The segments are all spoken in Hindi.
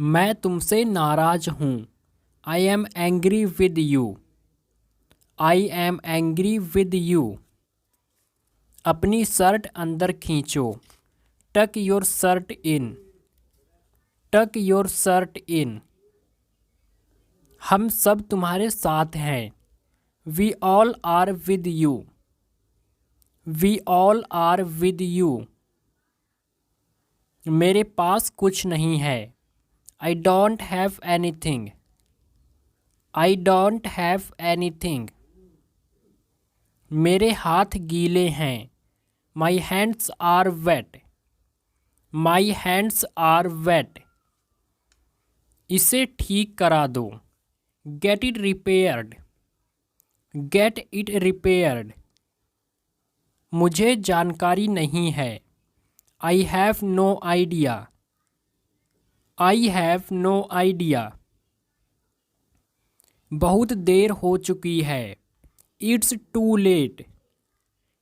मैं तुमसे नाराज हूँ। I am angry with you. I am angry with you. अपनी शर्ट अंदर खींचो। टक योर शर्ट इन। टक योर शर्ट इन। हम सब तुम्हारे साथ हैं। We all are with you. We all are with you. मेरे पास कुछ नहीं है। I don't have anything. I don't have anything. मेरे हाथ गीले हैं। My hands are wet. My hands are wet. इसे ठीक करा दो। Get it repaired. Get it repaired. मुझे जानकारी नहीं है। I have no idea. I have no idea. बहुत देर हो चुकी है। It's too late.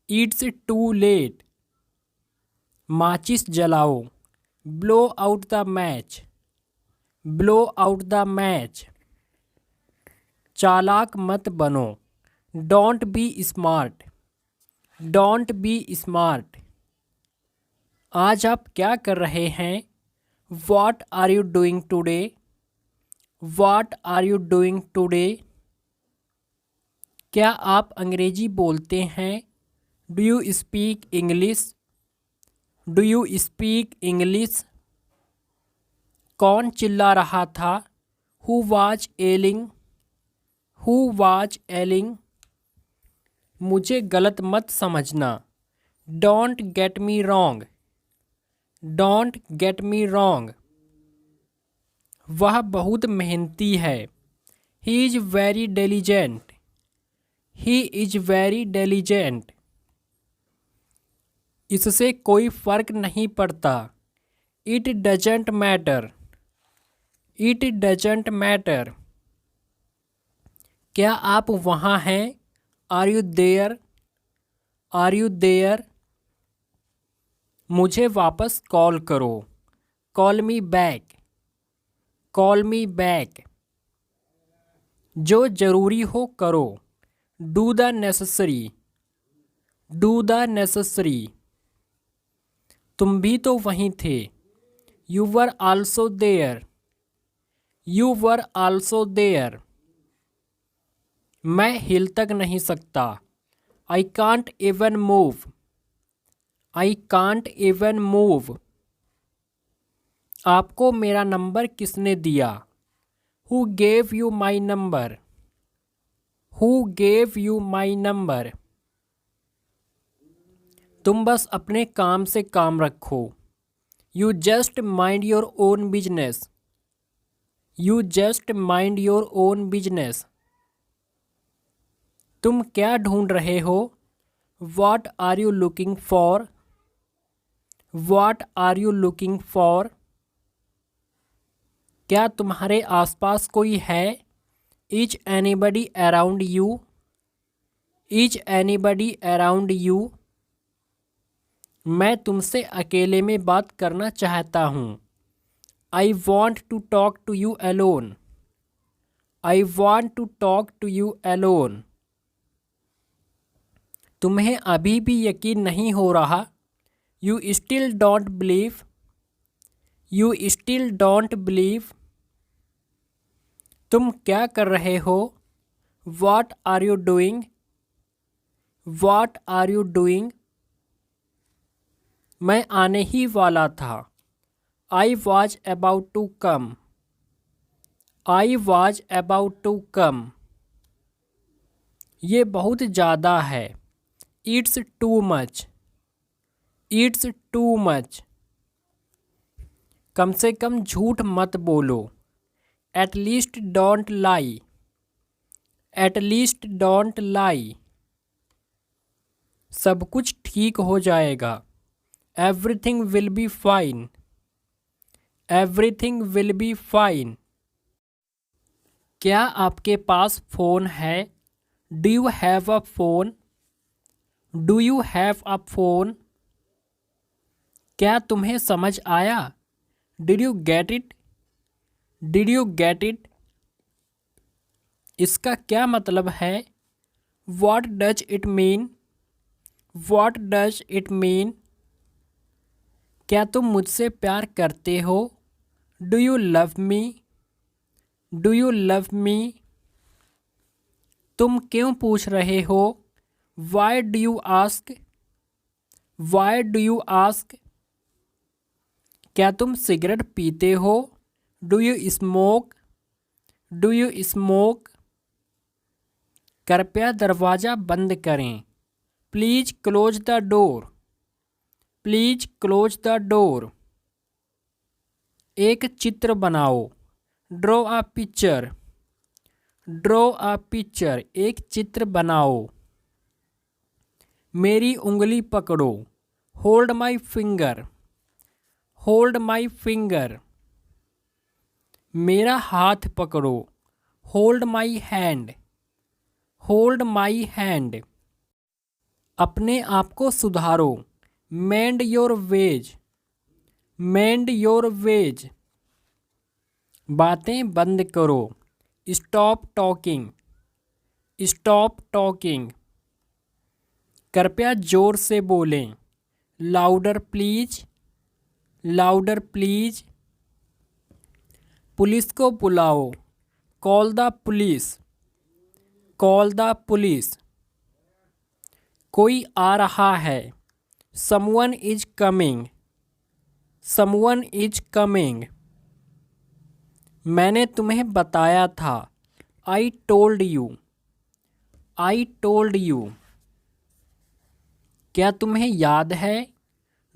It's too late. माचिस जलाओ। Blow out the match. Blow out the match. चालाक मत बनो। Don't be smart. Don't be smart. आज आप क्या कर रहे हैं? What are you doing today? What are you doing today? क्या आप अंग्रेजी बोलते हैं? Do you speak English? Do you speak English? कौन चिल्ला रहा था? Who was yelling? Who was yelling? मुझे गलत मत समझना। Don't get me wrong. Don't get me wrong. वह बहुत मेहनती है। He is very diligent. He is very diligent. इससे कोई फर्क नहीं पड़ता। It doesn't matter. It doesn't matter. क्या आप वहाँ हैं? Are you there? Are you there? मुझे वापस कॉल करो। Call me back. Call me back. जो ज़रूरी हो करो। Do the necessary. Do the necessary. तुम भी तो वहीं थे। You were also there. You were also there. मैं हिल तक नहीं सकता। I can't even move. I can't even move. आपको मेरा नंबर किसने दिया? Who gave you my number? Who gave you my number? तुम बस अपने काम से काम रखो। You just mind your own business. You just mind your own business. तुम क्या ढूंढ रहे हो? What are you looking for? What are you looking for? क्या तुम्हारे आसपास कोई है? Is anybody around you? Is anybody around you? मैं तुमसे अकेले में बात करना चाहता हूँ। I want to talk to you alone. I want to talk to you alone. तुम्हें अभी भी यकीन नहीं हो रहा? You still don't believe. You still don't believe. तुम क्या कर रहे हो? What are you doing? What are you doing? मैं आने ही वाला था। I was about to come. I was about to come. ये बहुत ज़्यादा है। It's too much. It's too much. कम से कम झूठ मत बोलो। At least don't lie. At least don't lie. सब कुछ ठीक हो जाएगा। Everything will be fine. Everything will be fine. क्या आपके पास फ़ोन है? Do you have a phone? Do you have a phone? क्या तुम्हें समझ आया? Did you get it? Did you get it? इसका क्या मतलब है? What does it mean? What does it mean? क्या तुम मुझसे प्यार करते हो? Do you love me? Do you love me? तुम क्यों पूछ रहे हो? Why do you ask? Why do you ask? क्या तुम सिगरेट पीते हो? Do you smoke? Do you smoke? कृपया दरवाज़ा बंद करें। Please close the door. Please close the door. एक चित्र बनाओ। Draw a picture. Draw a picture. एक चित्र बनाओ। मेरी उंगली पकड़ो। Hold my finger. Hold my finger. मेरा हाथ पकड़ो। Hold my hand. Hold my hand. अपने आप को सुधारो। मेंड your veg. Mend your veg. बातें बंद करो। Stop talking. Stop talking. कृपया जोर से बोलें। Louder please. Louder please. Police को बुलाओ। Call the police. Call the police. कोई आ रहा है। Someone is coming. Someone is coming. मैंने तुम्हें बताया था। I told you. I told you. क्या तुम्हें याद है?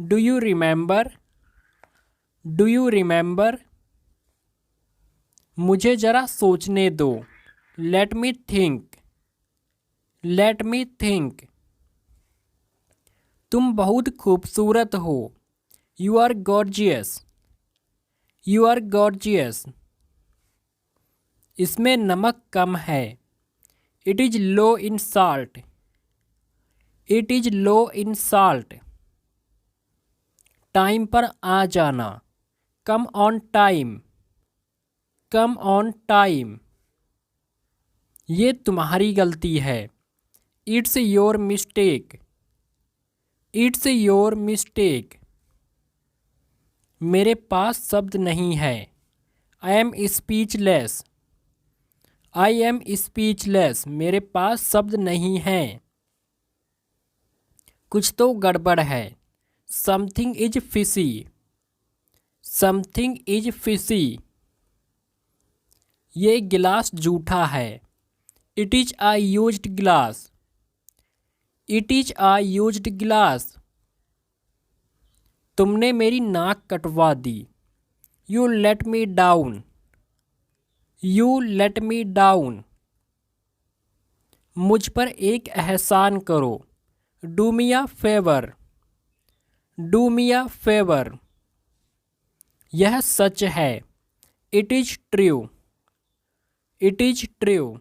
Do you remember? Do you remember? मुझे ज़रा सोचने दो। Let me think. Let me think. तुम बहुत खूबसूरत हो। You are gorgeous. You are gorgeous. इसमें नमक कम है। It is low in salt. It is low in salt. Time पर आ जाना। Come on time. Come on time. ये तुम्हारी गलती है। It's your mistake. It's your mistake. मेरे पास शब्द नहीं है। I am speechless. I am speechless. मेरे पास शब्द नहीं है। कुछ तो गड़बड़ है। Something is fishy. Something is fishy. ये गिलास जूठा है। It is a used glass. It is a used glass. तुमने मेरी नाक कटवा दी। You let me down. You let me down. मुझ पर एक एहसान करो। Do me a favour. Do me a favour. यह सच है। It is true. It is true.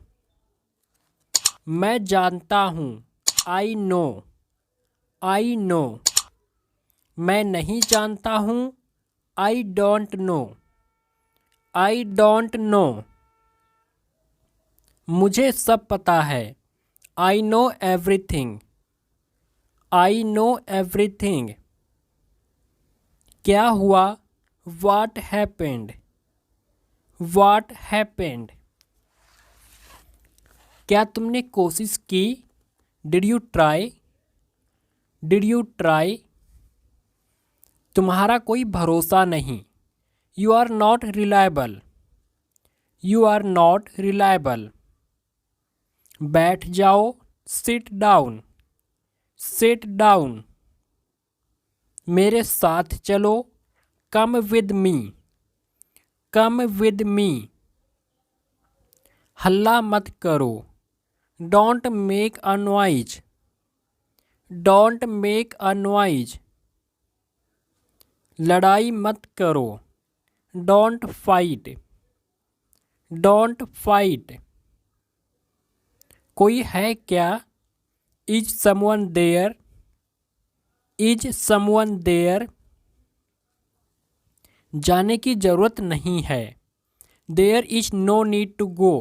मैं जानता हूँ। I know. I know. मैं नहीं जानता हूँ। I don't know. I don't know. मुझे सब पता है। I know everything. I know everything. क्या हुआ? What happened? What happened? क्या तुमने कोशिश की? Did you try? Did you try? तुम्हारा कोई भरोसा नहीं। You are not reliable. You are not reliable. बैठ जाओ। Seat down. Sit down. मेरे साथ चलो। Come with me. Come with me. हल्ला मत करो। Don't make a noise. Don't make a noise. लड़ाई मत करो। Don't fight. Don't fight. कोई है क्या? Is someone there? Is someone there? जाने की जरूरत नहीं है। There is no need to go,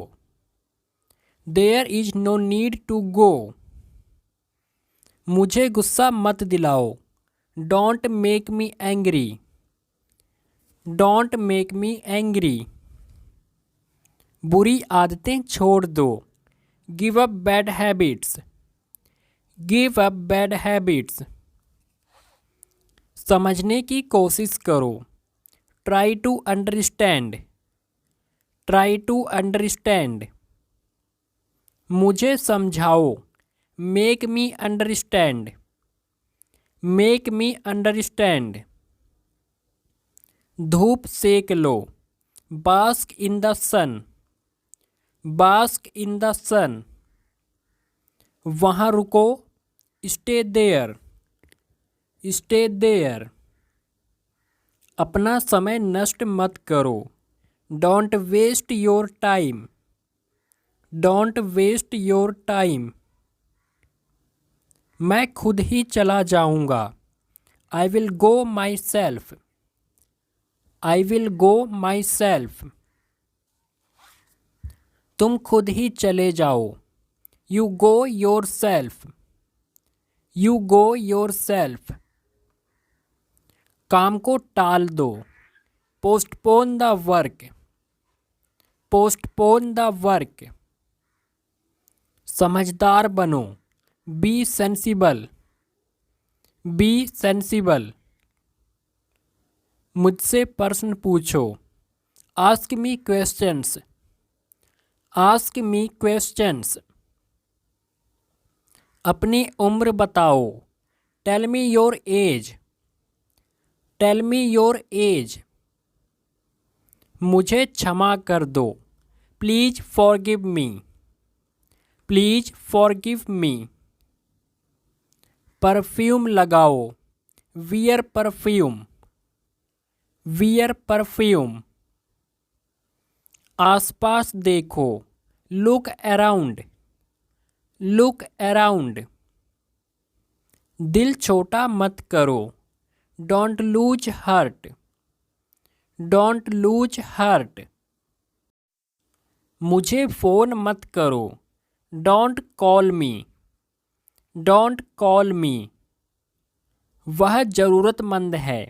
there is no need to go. मुझे गुस्सा मत दिलाओ, don't make me angry, don't make me angry. बुरी आदतें छोड़ दो, give up bad habits, give up bad habits. समझने की कोशिश करो, try to understand, try to understand. मुझे समझाओ, make me understand, make me understand. धूप सेक लो, bask in the sun, bask in the sun. वहाँ रुको, स्टे देयर, स्टे देयर। अपना समय नष्ट मत करो, don't waste your time, don't waste your time. मैं खुद ही चला जाऊंगा, I will go myself, I will go myself. तुम खुद ही चले जाओ, you go yourself, you go yourself. काम को टाल दो, postpone the work, postpone the work. समझदार बनो, बी सेंसिबल, बी सेंसिबल। मुझसे प्रश्न पूछो, ask me questions, ask me questions. अपनी उम्र बताओ, tell me your age, tell me your age. मुझे क्षमा कर दो, please forgive me, please forgive me. Perfume लगाओ, वियर परफ्यूम, वियर परफ्यूम। आसपास देखो, लुक अराउंड, लुक अराउंड। दिल छोटा मत करो, don't lose heart, don't lose heart. मुझे फ़ोन मत करो, don't call me, don't call me. वह ज़रूरतमंद है,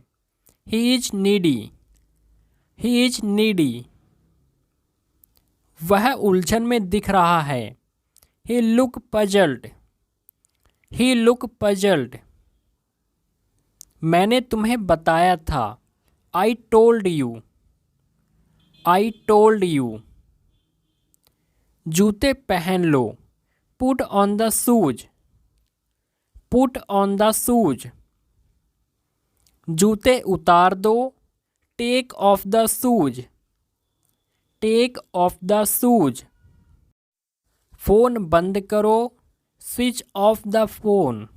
he is needy, he is needy. वह उलझन में दिख रहा है, he look puzzled, he look puzzled. मैंने तुम्हें बताया था, I told you, I told you. जूते पहन लो, put on the shoes, put on the shoes. जूते उतार दो, take off the shoes, take off the shoes. Phone बंद करो, switch off the phone,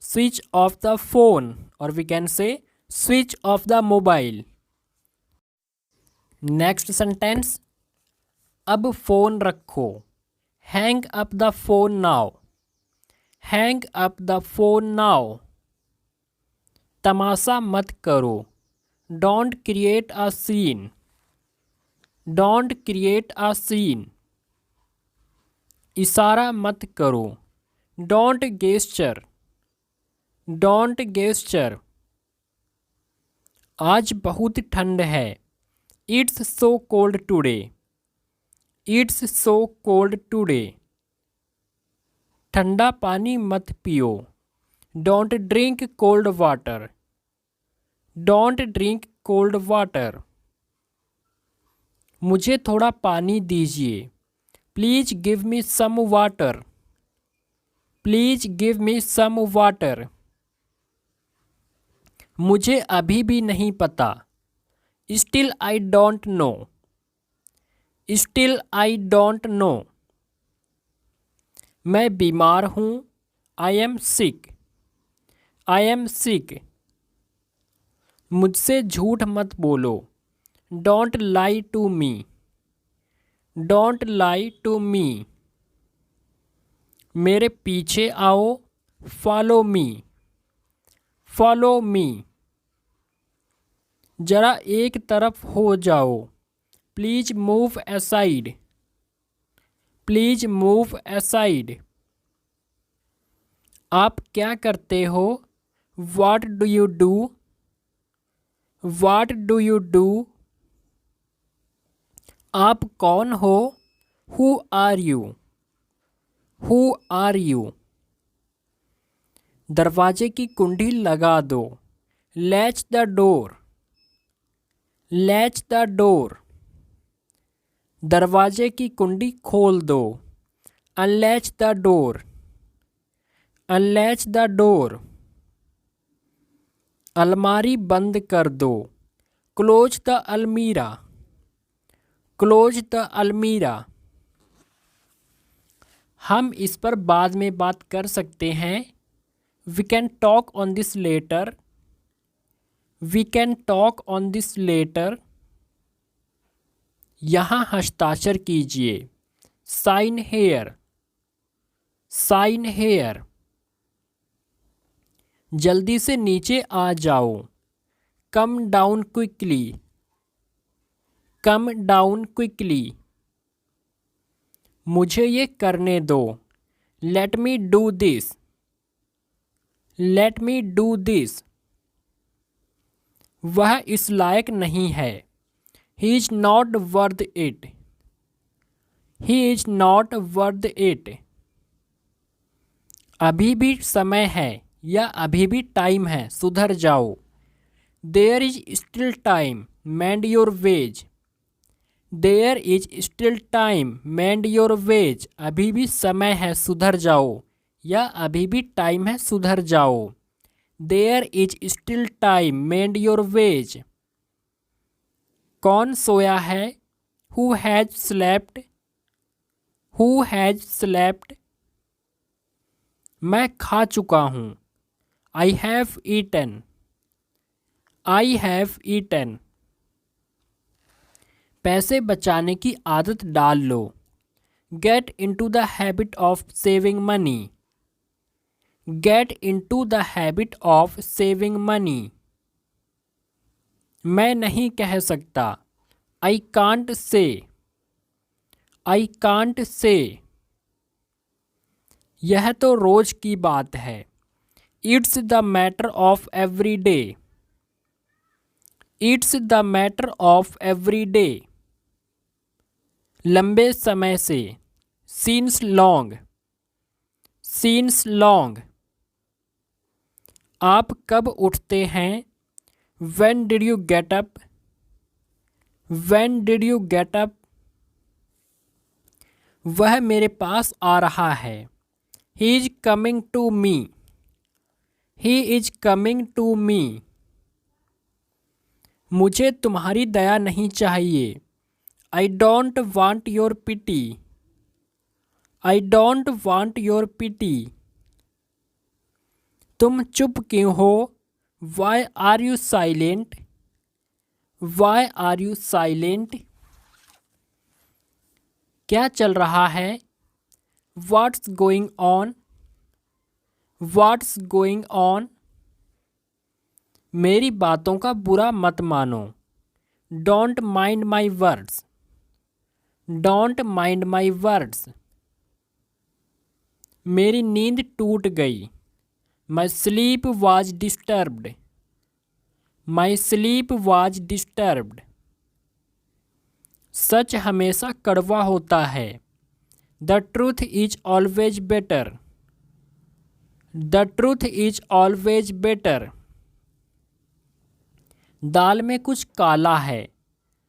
switch off the phone, और we can say switch off the mobile. Next sentence, अब फ़ोन रखो, hang up the phone now, hang up the phone now. तमाशा मत करो, don't create a scene, don't create a scene. इशारा मत करो, डोंट गेस्चर, डोंट गेस्चर। आज बहुत ठंड है, it's so cold today, it's so cold today. ठंडा पानी मत पियो, don't drink cold water, don't drink cold water. मुझे थोड़ा पानी दीजिए, please give me some water, please give me some water. मुझे अभी भी नहीं पता, still I don't know, still I don't know. मैं बीमार हूँ, I am sick, I am sick. मुझसे झूठ मत बोलो, don't lie to me, don't lie to me. मेरे पीछे आओ, फॉलो मी, फॉलो मी। जरा एक तरफ हो जाओ, please move aside, please move aside. आप क्या करते हो? What do you do, what do you do. आप कौन हो? Who are you, who are you. दरवाजे की कुंडी लगा दो, latch the door, latch the door. दरवाजे की कुंडी खोल दो, unlatch the door, unlatch the door. अलमारी बंद कर दो, close the almirah, close the almirah. हम इस पर बाद में बात कर सकते हैं। We can talk on this later, we can talk on this later. यहाँ हस्ताक्षर कीजिए, साइन हेयर, साइन हेयर। जल्दी से नीचे आ जाओ, come down quickly, come down quickly. मुझे ये करने दो, let me do this, let me do this. वह इस लायक नहीं है, he is not worth it, he is not worth it. अभी भी समय है या अभी भी टाइम है, सुधर जाओ। There is still time, mend your ways, there is still time, mend your ways. अभी भी समय है, सुधर जाओ या अभी भी टाइम है, सुधर जाओ। There is still time, mend your ways. कौन सोया है? Who has slept, who has slept. मैं खा चुका हूँ, I have eaten, I have eaten. पैसे बचाने की आदत डाल लो, get into the habit of saving money, get into the habit of saving money. मैं नहीं कह सकता, I can't say, I can't say. यह तो रोज की बात है, it's the matter of every day, it's the matter of every day. लंबे समय से, सीन्स लॉन्ग, सीन्स लॉन्ग। आप कब उठते हैं? When did you get up, when did you get up. वह मेरे पास आ रहा है, he is coming to me, he is coming to me. मुझे तुम्हारी दया नहीं चाहिए, I don't want your pity, I don't want your pity. तुम चुप क्यों हो? Why are you silent, why are you silent. क्या चल रहा है? What's going on, what's going on. मेरी बातों का बुरा मत मानो, don't mind my words, don't mind my words. मेरी नींद टूट गई, my sleep was disturbed, my sleep was disturbed. सच हमेशा कड़वा होता है, the truth is always better, the truth is always better. दाल में कुछ काला है,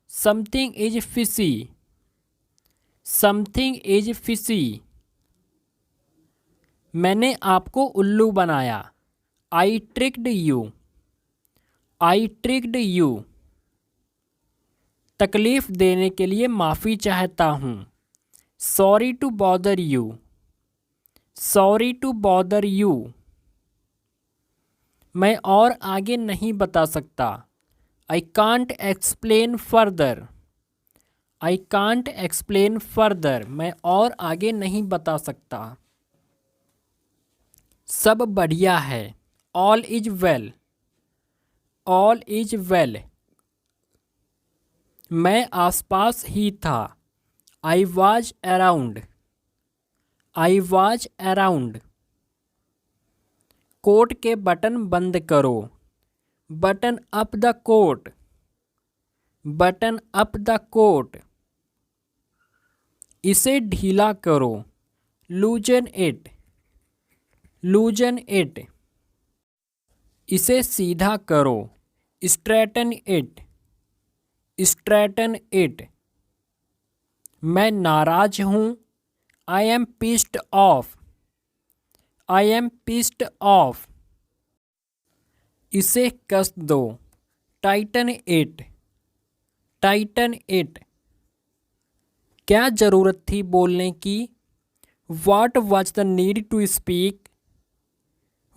something is fishy, something is fishy. मैंने आपको उल्लू बनाया, I tricked you, I tricked you. तकलीफ देने के लिए माफ़ी चाहता हूँ, sorry to bother you, sorry to bother you. मैं और आगे नहीं बता सकता, I can't explain further, I can't explain further. मैं और आगे नहीं बता सकता। सब बढ़िया है, all is well, all is well. मैं आसपास ही था। I was around. I was around. Coat के बटन बंद करो। Button up the coat. Button up the coat. इसे ढीला करो। Loosen it. Loosen it. इसे सीधा करो। Straighten it. Straighten it. मैं नाराज हूँ। I M pissed off. I am pissed off. इसे कस दो। Titan it. Titan it. क्या ज़रूरत थी बोलने की? What was the need to speak?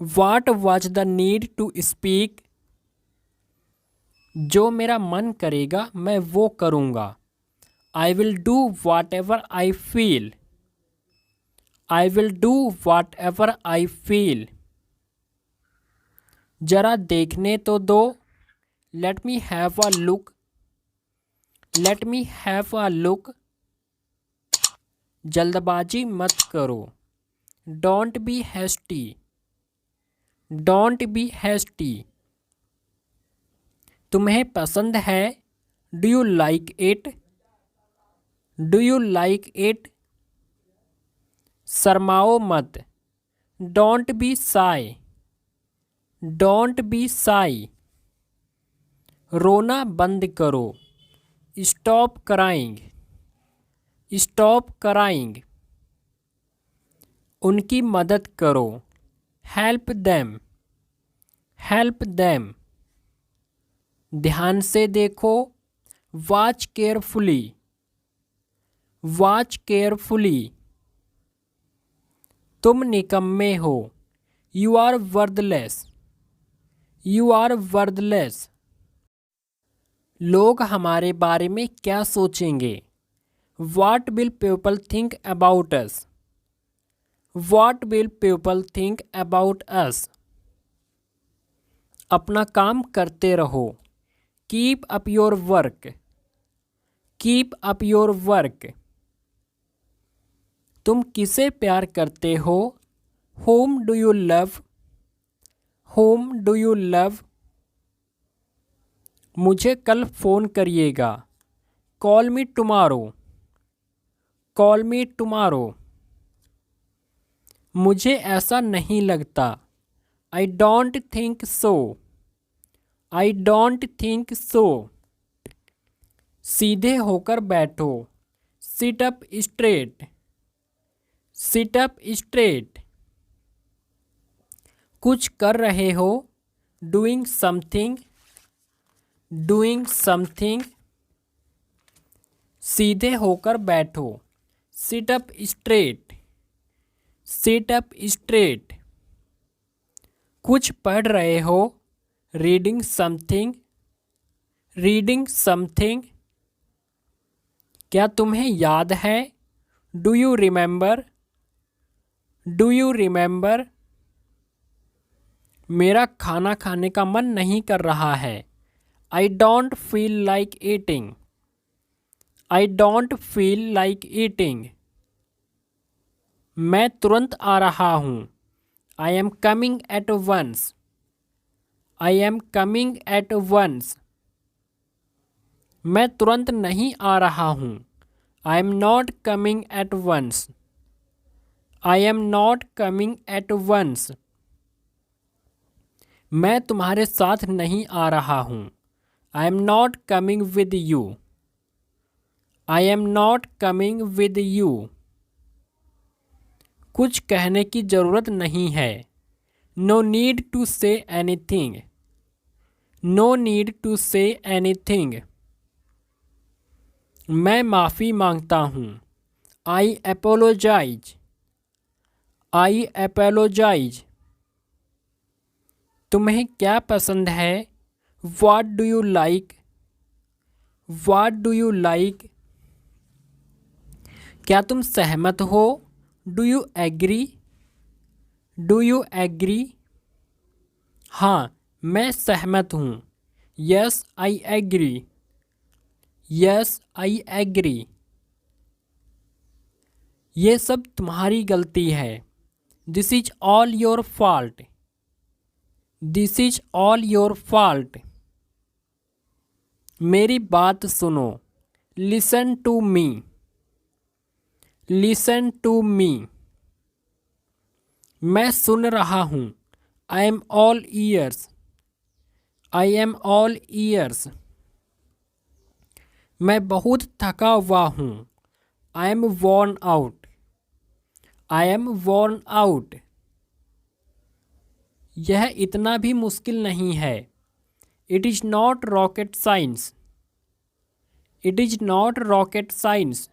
What was the need to speak? जो मेरा मन करेगा मैं वो करूँगा। I will do whatever I feel. I will do whatever I feel. जरा देखने तो दो। Let me have a look. Let me have a look. जल्दबाजी मत करो। Don't be hasty. Don't be hasty. तुम्हें पसंद है? Do you like it? Do you like it? शर्माओ मत। Don't be shy. Don't be shy. रोना बंद करो। Stop crying. Stop crying. उनकी मदद करो। Help them. Help them. ध्यान से देखो। Watch carefully. Watch carefully. तुम निकम्मे हो। You are worthless. You are worthless. लोग हमारे बारे में क्या सोचेंगे? What will people think about us? What will people think about us? अपना काम करते रहो। Keep up your work. Keep up your work. तुम किसे प्यार करते हो? Whom do you love? Whom do you love? मुझे कल फ़ोन करिएगा। Call me tomorrow. Call me tomorrow. मुझे ऐसा नहीं लगता। I don't think so. I don't think so. सीधे होकर बैठो। Sit up straight. Sit up straight. कुछ कर रहे हो? Doing something. Doing something. सीधे होकर बैठो। Sit up straight. Sit up straight. कुछ पढ़ रहे हो? Reading something. Reading something. क्या तुम्हें याद है? Do you remember? Do you remember? मेरा खाना खाने का मन नहीं कर रहा है। I don't feel like eating. I don't feel like eating. मैं तुरंत आ रहा हूँ। I am coming at once. I am coming at once. मैं तुरंत नहीं आ रहा हूँ। I am not coming at once. I am not coming at once. मैं तुम्हारे साथ नहीं आ रहा हूँ। I am not coming with you. I am not coming with you. कुछ कहने की ज़रूरत नहीं है। No need to say anything. No need to say anything. मैं माफ़ी मांगता हूँ। I apologize. I apologize. तुम्हें क्या पसंद है? What do you like? What do you like? क्या तुम सहमत हो? Do you agree? Do you agree? हाँ, मैं सहमत हूँ। Yes, I agree. Yes I agree. ये सब तुम्हारी गलती है। This is all your fault. This is all your fault. मेरी बात सुनो। Listen to me. Listen to me. मैं सुन रहा हूँ। I am all ears. I am all ears. मैं बहुत थका हुआ हूँ। I am worn out. I am worn out. यह इतना भी मुश्किल नहीं है। It is not rocket science. It is not rocket science.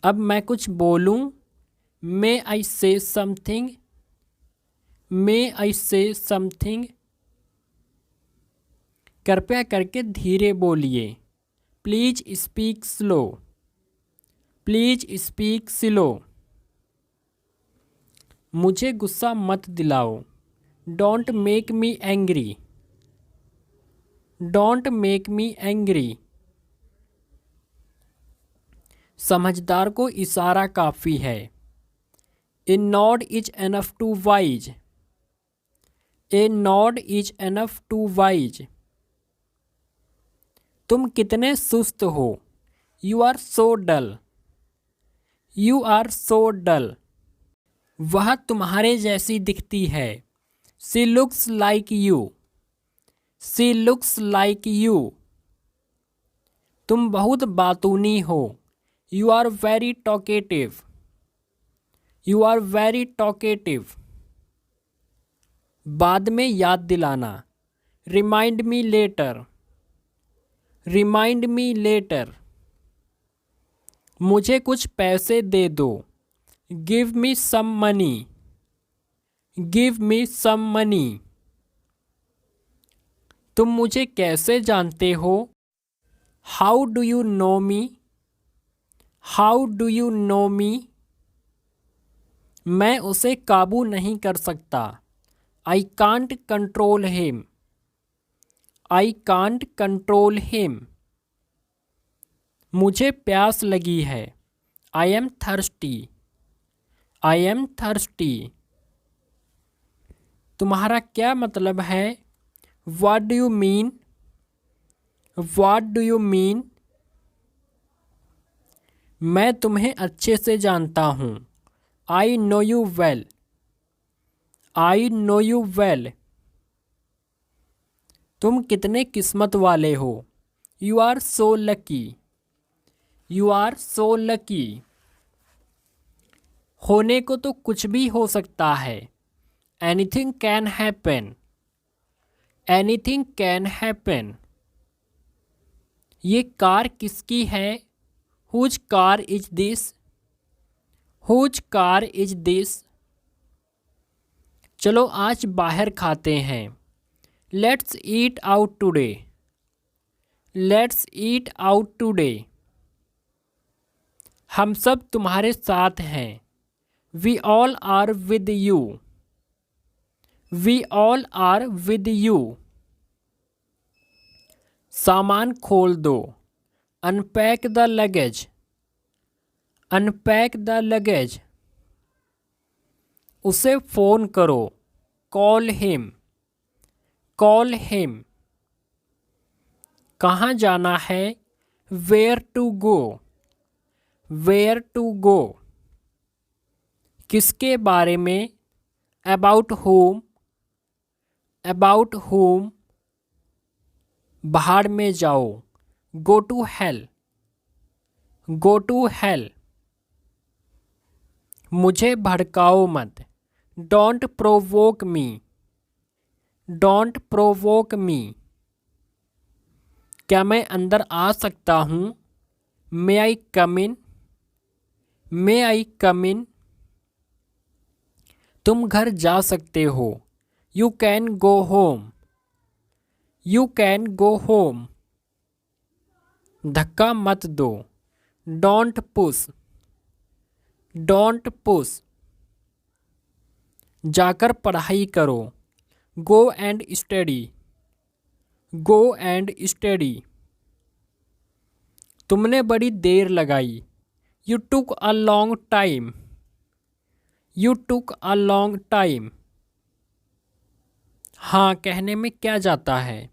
अब मैं कुछ बोलूँ? मे आई से समथिंग? मे आई से समथिंग? कृपया करके धीरे बोलिए। Please speak slow. Please speak slow. मुझे गुस्सा मत दिलाओ। Don't make me angry. Don't make me angry. समझदार को इशारा काफ़ी है। A nod is enough to wise. A nod is enough to wise. तुम कितने सुस्त हो। You are so dull. You are so dull. वह तुम्हारे जैसी दिखती है। She looks like you. She looks like you. तुम बहुत बातूनी हो। You are very talkative. You are very talkative. बाद में याद दिलाना। Remind me later. Remind me later. मुझे कुछ पैसे दे दो। Give me some money. Give me some money. तुम मुझे कैसे जानते हो। How do you know me. How do you know me. मैं उसे काबू नहीं कर सकता। I can't control him. I can't control him. मुझे प्यास लगी है। I am thirsty. I am thirsty. तुम्हारा क्या मतलब है। What do you mean. What do you mean. मैं तुम्हें अच्छे से जानता हूँ। I know you well. I know you well. तुम कितने किस्मत वाले हो। You are so lucky. You are so lucky. होने को तो कुछ भी हो सकता है। Anything can happen. Anything can happen. ये कार किसकी है। Whose car is this. Whose car is this. चलो आज बाहर खाते हैं। Let's eat out today. Let's eat out today. हम सब तुम्हारे साथ हैं। We all are with you. We all are with you. सामान खोल दो। Unpack the luggage. Unpack the luggage. उसे फ़ोन करो। Call him. Call him. कहाँ जाना है। Where to go. Where to go. किसके बारे में। About whom. About whom. बाहर में जाओ। Go to hell. Go to hell. मुझे भड़काओ मत। Don't provoke me. Don't provoke मी। क्या मैं अंदर आ सकता हूँ। मे आई कम इन। मे आई कम इन। तुम घर जा सकते हो। You can go home. You can go home. धक्का मत दो। Don't push. Don't push. जाकर पढ़ाई करो। Go and study. Go and study. तुमने बड़ी देर लगाई। You took a long time. You took a long time. हाँ कहने में क्या जाता है।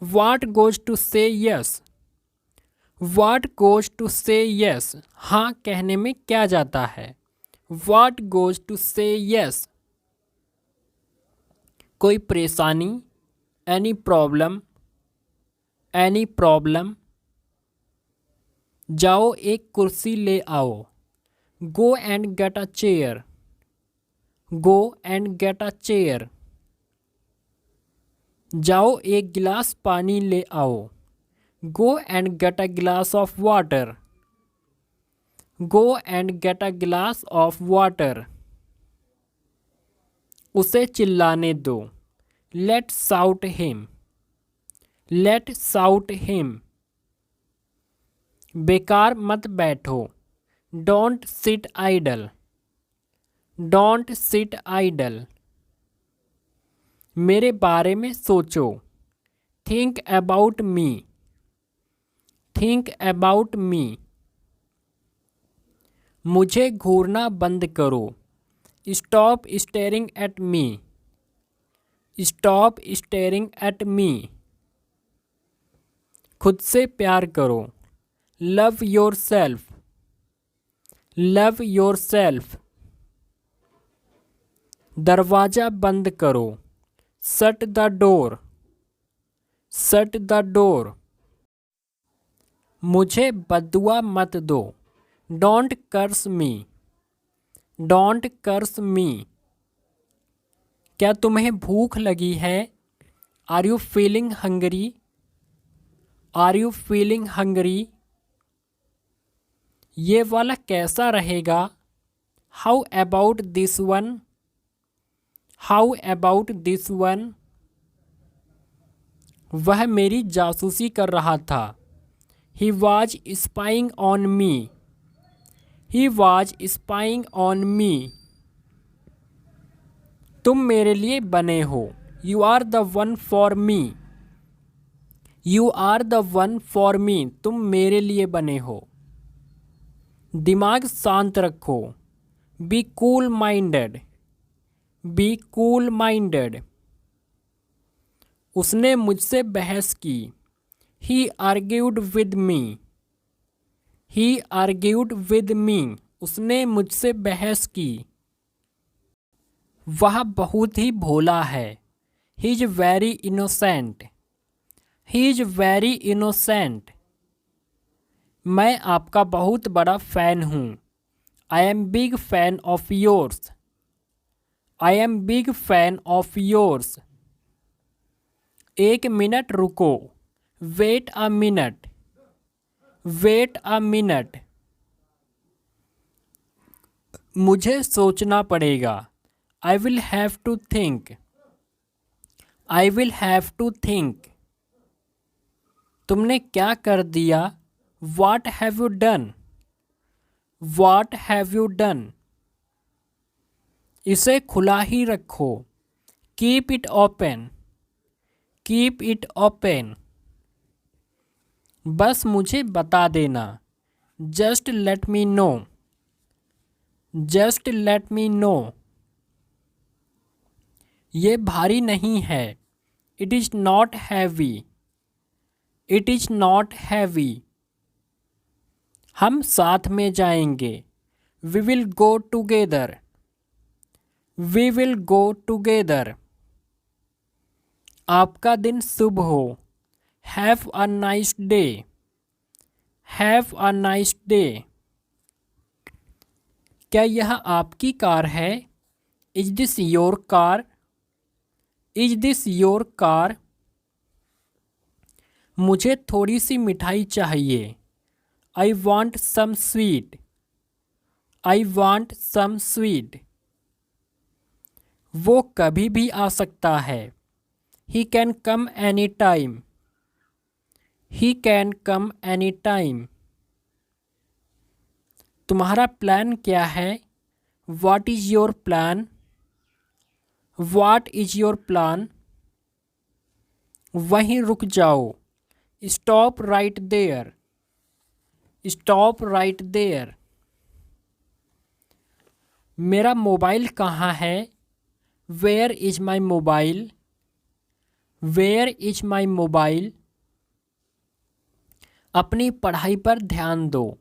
वाट गोज टू से यस। वाट गोज टू से यस। हाँ कहने में क्या जाता है। वाट गोज टू से यस। कोई परेशानी। Any problem. Any problem. जाओ एक कुर्सी ले आओ। गो and get a chair. Go and get a chair. जाओ एक गिलास पानी ले आओ। गो and get a glass of water. Go and get a glass of water. उसे चिल्लाने दो। Let shout him. Let shout him. बेकार मत बैठो। Don't sit idle. Don't sit idle. मेरे बारे में सोचो। Think about me. Think about me. मुझे घूरना बंद करो। Stop staring at me. Stop staring at me. खुद से प्यार करो। Love yourself. Love yourself. दरवाज़ा बंद करो। Shut the door. Shut the door. मुझे बदुआ मत दो। Don't curse me. Don't curse me. क्या तुम्हें भूख लगी है। Are you feeling hungry. Are you feeling hungry. ये वाला कैसा रहेगा। How about this one. How about this one. वह मेरी जासूसी कर रहा था। He was spying on me. He was spying on me. तुम मेरे लिए बने हो। You are the one for me. You are the one for मी। तुम मेरे लिए बने हो। दिमाग शांत रखो। Be cool minded. Be cool minded. उसने मुझसे बहस की। He argued with me. He argued with me. उसने मुझसे बहस की। वह बहुत ही भोला है। He is very innocent. He is very innocent. मैं आपका बहुत बड़ा फ़ैन हूँ। I am big fan of yours. I am big fan of yours. एक मिनट रुको। Wait a minute. Wait a minute. मुझे सोचना पड़ेगा। I will have to think. I will have to think. तुमने क्या कर दिया। What have you done? What have you done? इसे खुला ही रखो। Keep it open. Keep it open. बस मुझे बता देना। Just let me know. Just let me know. ये भारी नहीं है। It is not heavy. It is not heavy. हम साथ में जाएंगे। We will go together. We will go together. आपका दिन शुभ हो। Have a nice day. Have a nice day. क्या यह आपकी कार है। Is this your car? Is this your car? मुझे थोड़ी सी मिठाई चाहिए। I want some sweet. I want some sweet. वो कभी भी आ सकता है। He can come anytime. He can come anytime. तुम्हारा प्लान क्या है। What is your plan? What is your plan? वहीं रुक जाओ। Stop right there. Stop right there. मेरा मोबाइल कहाँ है? Where is my mobile? Where is my mobile? अपनी पढ़ाई पर ध्यान दो।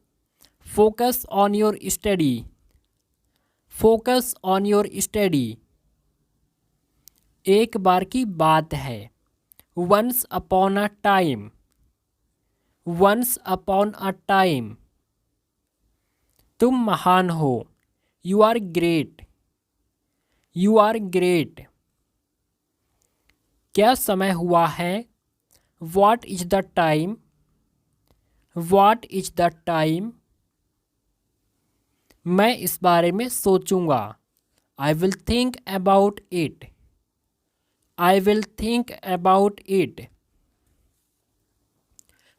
Focus on your study. Focus on your study. एक बार की बात है। Once upon a time. Once upon a time. तुम महान हो। You are great. You are great. क्या समय हुआ है? What is the time? What is the time? मैं इस बारे में सोचूंगा। I will think about it. I will think about it.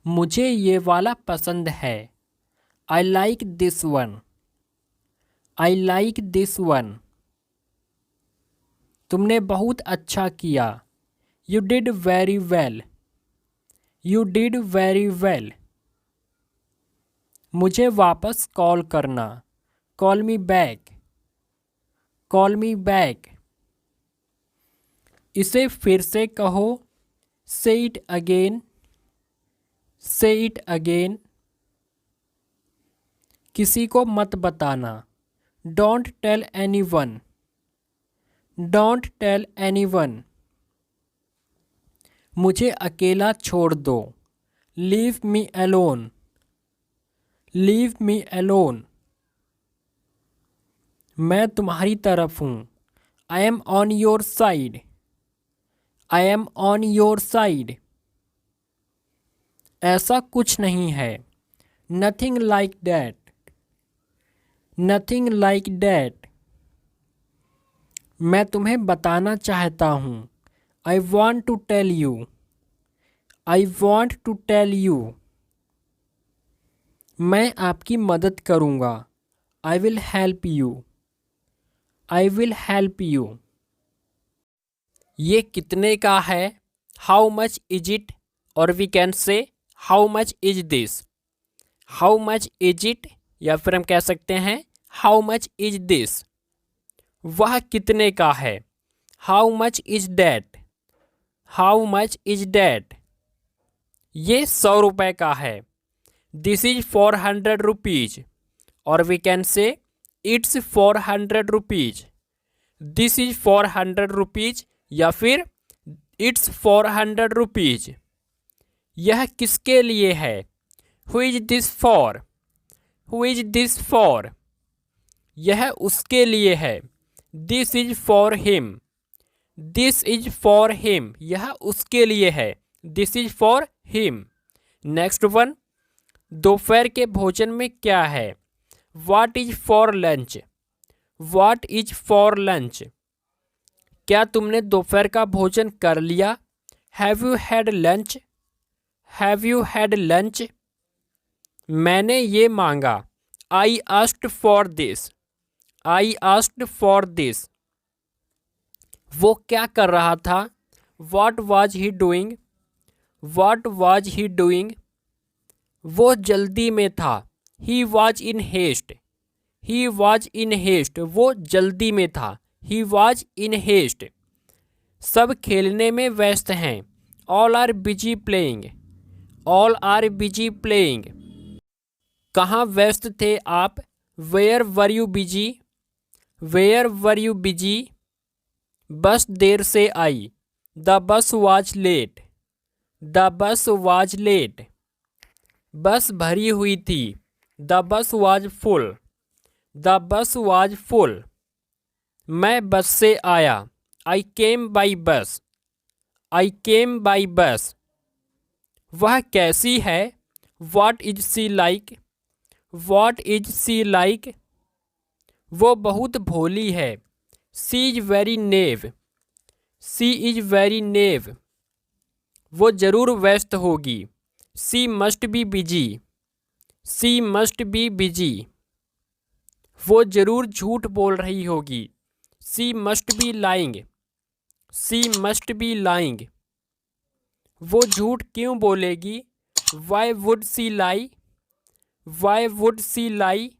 मुझे ये वाला पसंद है। I like this one. I like this one. तुमने बहुत अच्छा किया। You did very well. You did very well. मुझे वापस कॉल करना। Call me back. Call me back. इसे फिर से कहो। Say it again. Say it again. किसी को मत बताना। Don't tell anyone. Don't tell anyone. मुझे अकेला छोड़ दो। Leave me alone. Leave me alone. मैं तुम्हारी तरफ हूँ। I am on your side. I am on your side. ऐसा कुछ नहीं है। Nothing like that. Nothing like that. मैं तुम्हें बताना चाहता हूँ। I want to tell you. I want to tell you. मैं आपकी मदद करूँगा। I will help you. I will help you. ये कितने का है? How much is it? और वी कैन से how much is this. How much is it, या फिर हम कह सकते हैं हाउ मच इज दिस। वह कितने का है? How much is that? How much is that? ये 100 रुपए का है। This is 400 rupees. और we can say it's 400 rupees. This is 400 rupees, या फिर इट्स 400 रुपीज। यह किसके लिए है? Who is this for? Who is this for? यह उसके लिए है। This is for him. This is for him. यह उसके लिए है। This is for him. Next one. दोपहर के भोजन में क्या है? What is for lunch? What is for lunch? क्या तुमने दोपहर का भोजन कर लिया? Have you had lunch? Have you had lunch? मैंने ये मांगा। I asked for this. I asked for this. वो क्या कर रहा था? What was he doing? What was he doing? वो जल्दी में था। He was in haste. He was in haste. वो जल्दी में था। He was in haste. सब खेलने में व्यस्त हैं। All are busy playing. All are busy playing. कहाँ व्यस्त थे आप? Where were you busy? Where were you busy? Bus देर से आई। The bus was late. The bus was late. Bus भरी हुई थी। The bus was full. The bus was full. मैं बस से आया। आई केम by bus. I came by bus. वह कैसी है? What is she like? What is she like? वो बहुत भोली है। She is very naive. She is very naive. वो जरूर व्यस्त होगी। She must be busy. She must be busy. वो जरूर झूठ बोल रही होगी। She must be lying. She must be lying. वो झूठ क्यों बोलेगी? Why would she lie? Why would she lie,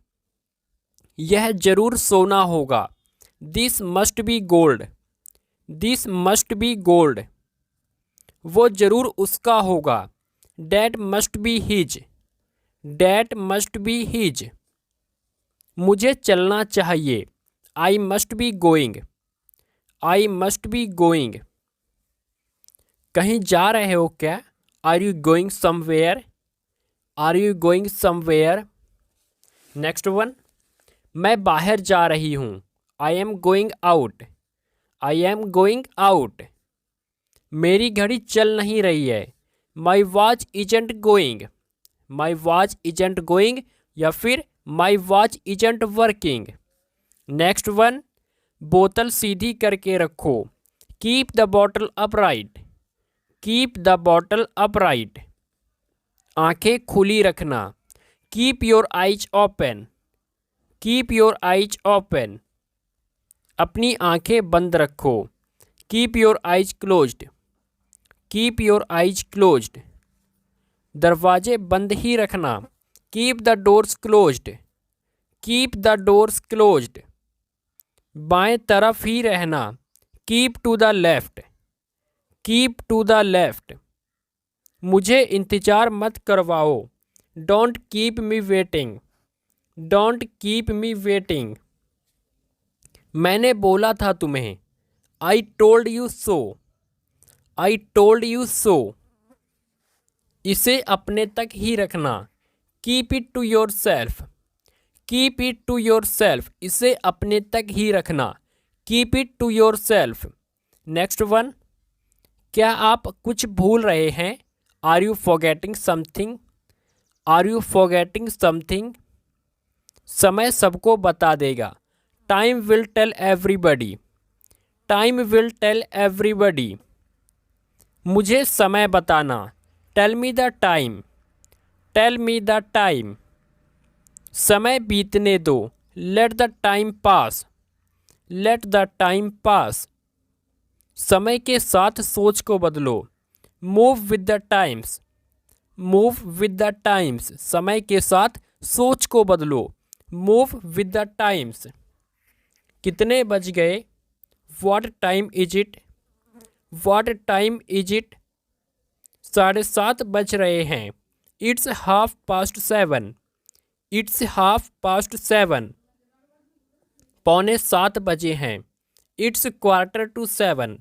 यह जरूर सोना होगा। This must be gold, this must be gold, वो जरूर उसका होगा। That must be his, that must be his, मुझे चलना चाहिए। I must be going, I must be going, कहीं जा रहे हो क्या? Are you going somewhere, are you going somewhere. Next one, मैं बाहर जा रही हूँ। I am going out, I am going out, मेरी घड़ी चल नहीं रही है। My watch isn't going, my watch isn't going, या फिर my watch isn't working. Next one, बोतल सीधी करके रखो। Keep the bottle upright, keep the bottle upright, आंखें खुली रखना। Keep your eyes open, keep your eyes open, अपनी आंखें बंद रखो। Keep your eyes closed, keep your eyes closed, दरवाजे बंद ही रखना। Keep the doors closed, keep the doors closed, बाएं तरफ ही रहना। Keep to the left, keep to the left, मुझे इंतज़ार मत करवाओ। Don't keep me waiting, don't keep me waiting, मैंने बोला था तुम्हें। I told you so, I told you so, इसे अपने तक ही रखना। Keep it to yourself, keep it to yourself, इसे अपने तक ही रखना। Keep it to yourself. Next one, क्या आप कुछ भूल रहे हैं? Are you forgetting something, are you forgetting something, समय सबको बता देगा। Time will tell everybody, time will tell everybody, मुझे समय बताना। Tell me the time, tell me the time, समय बीतने दो। Let the time pass, let the time pass, समय के साथ सोच को बदलो। Move with the times, move with the times, समय के साथ सोच को बदलो। Move with the times. कितने बज गए? What time is it, what time is it, 7:30 बज रहे हैं। इट्स 7:30, इट्स 7:30, 6:45 बजे हैं। इट्स 7:15,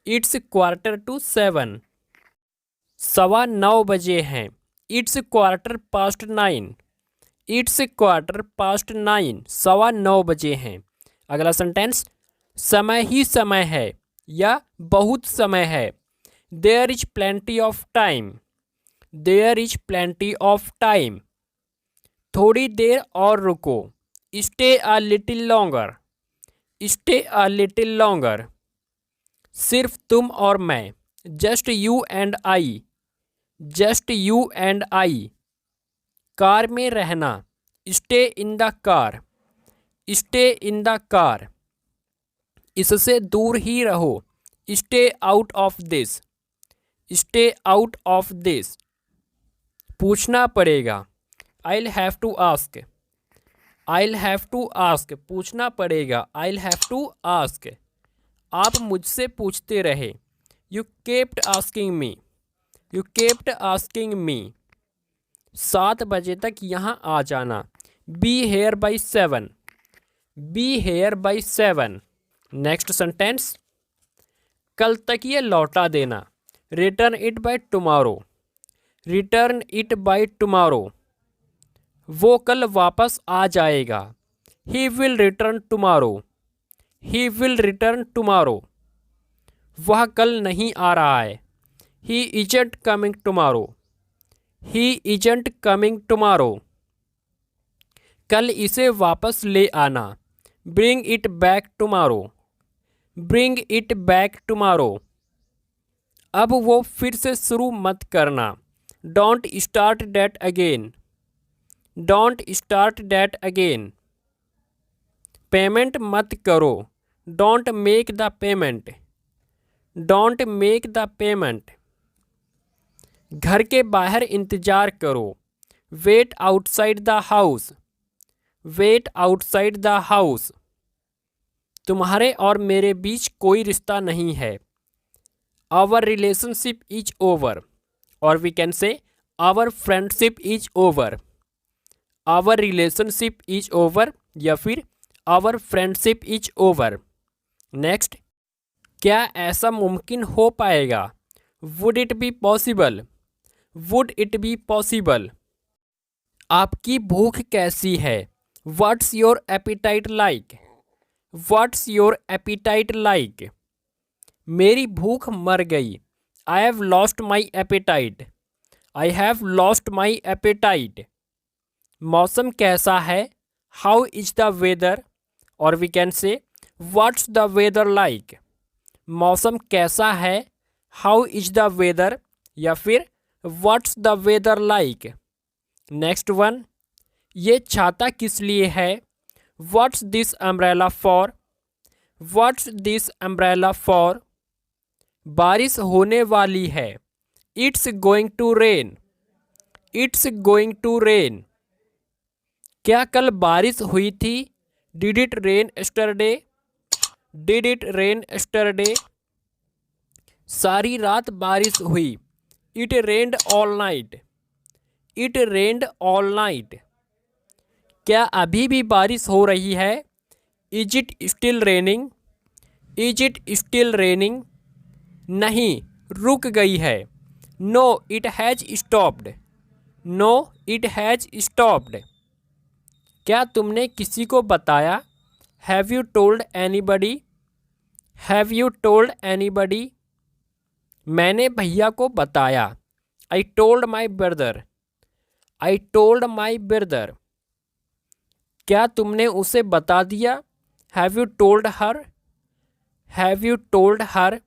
इट्स 7:15, 9:15 बजे हैं। इट्स 9:15, इट्स 9:15, 9:15 बजे हैं। अगला सेंटेंस, समय ही समय है या बहुत समय है। There is plenty of time, there is plenty of time, थोड़ी देर और रुको। Stay a little longer, stay a little longer, सिर्फ तुम और मैं। Just you and I, just you and I, car में रहना। Stay in the car, stay in the car, इससे दूर ही रहो। Stay out of this, stay out of this, पूछना पड़ेगा। I'll have to ask, I'll have to ask, पूछना पड़ेगा। I'll have to ask, आप मुझसे पूछते रहे। You kept asking me, you kept asking me, 7 बजे तक यहाँ आ जाना। Be here by 7, be here by 7। Next sentence, कल तक ये लौटा देना। Return it by tomorrow, return it by tomorrow, वो कल वापस आ जाएगा। He will return tomorrow, he will return tomorrow, वह कल नहीं आ रहा है। He isn't coming tomorrow, he isn't coming tomorrow, कल इसे वापस ले आना। Bring it back tomorrow, bring it back tomorrow, अब वो फिर से शुरू मत करना। Don't start that again, don't start that again, payment मत करो। Don't make the payment, don't make the payment, घर के बाहर इंतज़ार करो। Wait outside the house, wait outside the house. तुम्हारे और मेरे बीच कोई रिश्ता नहीं है। आवर रिलेशनशिप इज ओवर, और we can say our friendship is over. Our relationship is over या फिर our friendship is over. Next, क्या ऐसा मुमकिन हो पाएगा? Would it be possible, would it be possible. आपकी भूख कैसी है? What's your appetite like, what's your appetite like. मेरी भूख मर गई। I have lost my appetite, I have lost my appetite. मौसम कैसा है? हाउ इज द वेदर, और we can say what's the weather like. मौसम कैसा है? हाउ इज द वेदर या फिर what's the weather like. Next one, ये छाता किस लिए है? What's this umbrella for, what's this umbrella for. बारिश होने वाली है। It's going to rain, it's going to rain. क्या कल बारिश हुई थी? Did it rain yesterday, did it rain yesterday. सारी रात बारिश हुई। It rained all night, it rained all night. क्या अभी भी बारिश हो रही है? Is it still raining, is it still raining. नहीं, रुक गई है। No it has stopped, no it has stopped. क्या तुमने किसी को बताया? Have you told anybody, have you told anybody. मैंने भैया को बताया। I told my brother, I told my brother. क्या तुमने उसे बता दिया? Have you told her, have you told her.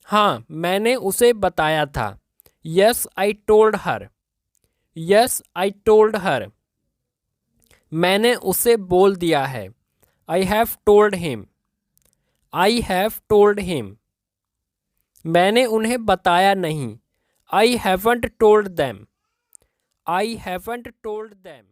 हाँ, मैंने उसे बताया था। Yes I told her, yes I told her. मैंने उसे बोल दिया है। I have told him, I have told him. मैंने उन्हें बताया नहीं। I haven't told them, I haven't told them.